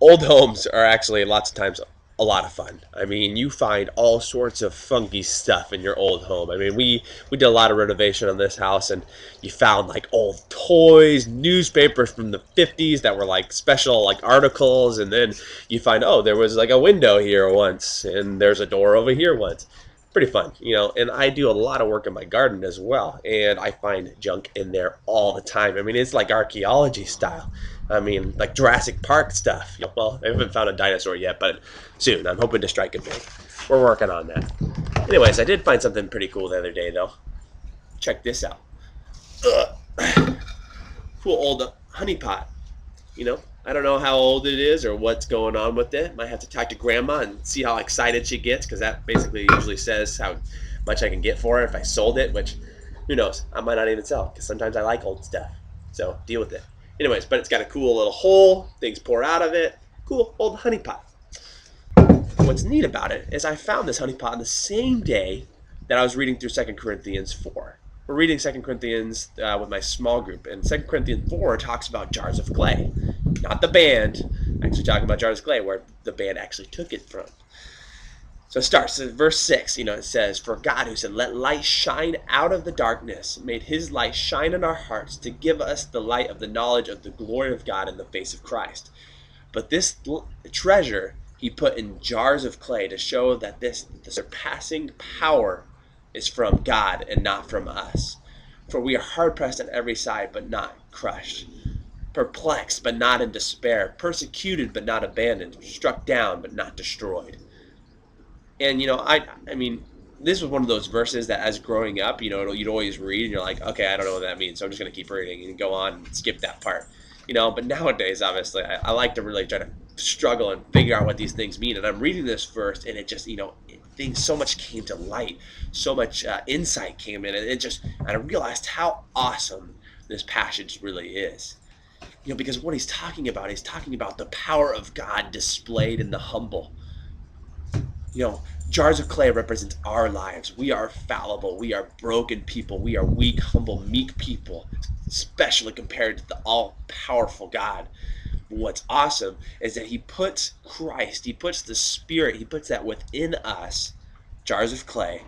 Old homes are actually lots of times a lot of fun. I mean, you find all sorts of funky stuff in your old home. I mean, we did a lot of renovation on this house, and you found like old toys, newspapers from the 50s that were like special like articles, and then you find, oh, there was like a window here once, and there's a door over here once. Pretty fun, you know. And I do a lot of work in my garden as well, and I find junk in there all the time. I mean, it's like archaeology style. I mean, like Jurassic Park stuff. Well, I haven't found a dinosaur yet, but soon. I'm hoping to strike it big. We're working on that. Anyways, I did find something pretty cool the other day, though. Check this out. Ugh. Cool old honey pot. You know, I don't know how old it is or what's going on with it. Might have to talk to grandma and see how excited she gets, because that basically usually says how much I can get for it if I sold it, which who knows? I might not even sell, because sometimes I like old stuff. So deal with it. Anyways, but it's got a cool little hole. Things pour out of it. Cool old honey pot. What's neat about it is I found this honey pot on the same day that I was reading through 2 Corinthians 4. We're reading 2 Corinthians with my small group, and 2 Corinthians 4 talks about jars of clay. Not the band, actually talking about jars of clay, where the band actually took it from. So it starts at verse 6, it says, "For God, who said, 'Let light shine out of the darkness,' made his light shine in our hearts to give us the light of the knowledge of the glory of God in the face of Christ. But this treasure he put in jars of clay to show that the surpassing power is from God and not from us. For we are hard pressed on every side, but not crushed, perplexed, but not in despair, persecuted, but not abandoned, struck down, but not destroyed." And I mean, this was one of those verses that, as growing up, you'd always read, and you're like, okay, I don't know what that means, so I'm just gonna keep reading and go on and skip that part. But nowadays, obviously, I like to really try to struggle and figure out what these things mean. And I'm reading this first, and it just, things so much came to light, so much insight came in, and I realized how awesome this passage really is. Because what he's talking about the power of God displayed in the humble. Jars of clay represent our lives. We are fallible. We are broken people. We are weak, humble, meek people, especially compared to the all-powerful God. What's awesome is that he puts Christ, he puts the Spirit, he puts that within us, jars of clay,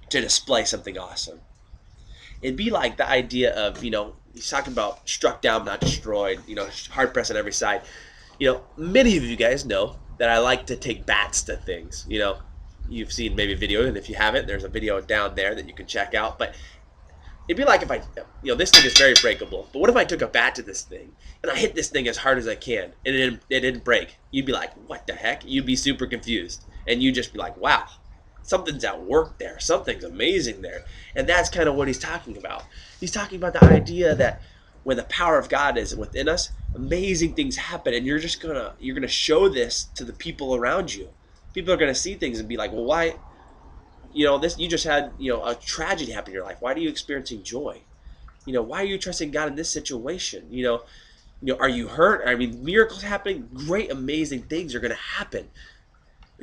to display something awesome. It'd be like the idea of, he's talking about struck down, not destroyed, hard pressed on every side. Many of you guys know that I like to take bats to things. You've seen maybe a video, and if you haven't, there's a video down there that you can check out. But it'd be like if this thing is very breakable. But what if I took a bat to this thing and I hit this thing as hard as I can and it didn't break? You'd be like, what the heck? You'd be super confused. And you'd just be like, wow, something's at work there. Something's amazing there. And that's kind of what he's talking about. He's talking about the idea that when the power of God is within us, amazing things happen, and you're gonna show this to the people around you. People are gonna see things and be like, well, why? This, you just had a tragedy happen in your life. Why are you experiencing joy? Why are you trusting God in this situation? Are you hurt? I mean, miracles happening, great, amazing things are gonna happen.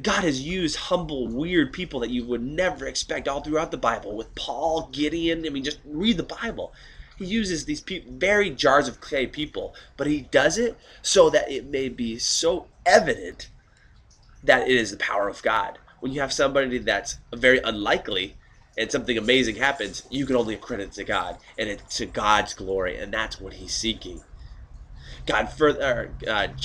God has used humble, weird people that you would never expect all throughout the Bible, with Paul, Gideon. I mean, just read the Bible. He uses these very jars of clay people, but he does it so that it may be so evident that it is the power of God. When you have somebody that's very unlikely and something amazing happens, you can only credit it to God, and it's to God's glory, and that's what he's seeking.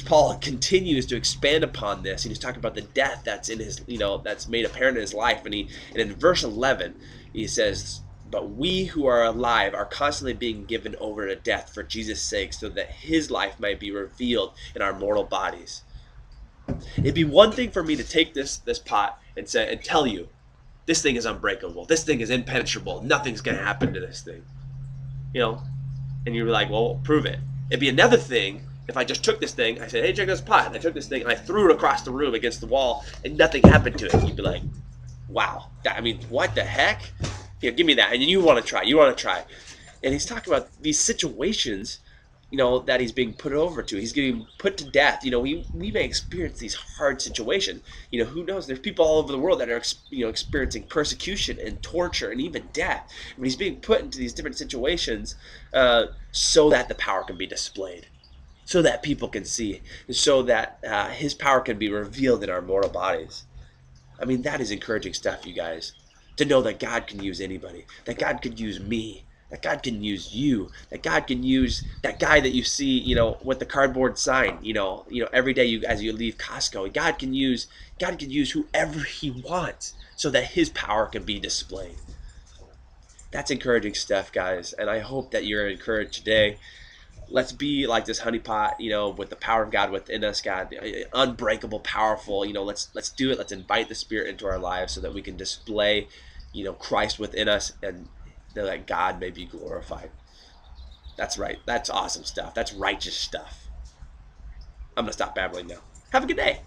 Paul continues to expand upon this, and he's talking about the death that's in his, that's made apparent in his life, and in verse 11 he says, "But we who are alive are constantly being given over to death for Jesus' sake, so that his life might be revealed in our mortal bodies." It'd be one thing for me to take this pot and tell you, this thing is unbreakable, this thing is impenetrable, nothing's gonna happen to this thing, and you're like, well, prove it. It'd be another thing if I just took this thing, I said, hey, check this pot, and I took this thing and I threw it across the room against the wall and nothing happened to it. You'd be like, wow, what the heck? Give me that. And you want to try. And he's talking about these situations, that he's being put over to. He's getting put to death. We may experience these hard situations. Who knows? There's people all over the world that are, experiencing persecution and torture and even death. But he's being put into these different situations so that the power can be displayed. so that people can see, so that his power can be revealed in our mortal bodies. I mean, that is encouraging stuff, you guys. To know that God can use anybody, that God could use me, that God can use you, that God can use that guy that you see, with the cardboard sign, every day as you leave Costco. God can use whoever He wants, so that His power can be displayed. That's encouraging stuff, guys, and I hope that you're encouraged today. Let's be like this honeypot, with the power of God within us, God, unbreakable, powerful. Let's do it. Let's invite the Spirit into our lives so that we can display, Christ within us, and that God may be glorified. That's right. That's awesome stuff. That's righteous stuff. I'm gonna stop babbling now. Have a good day.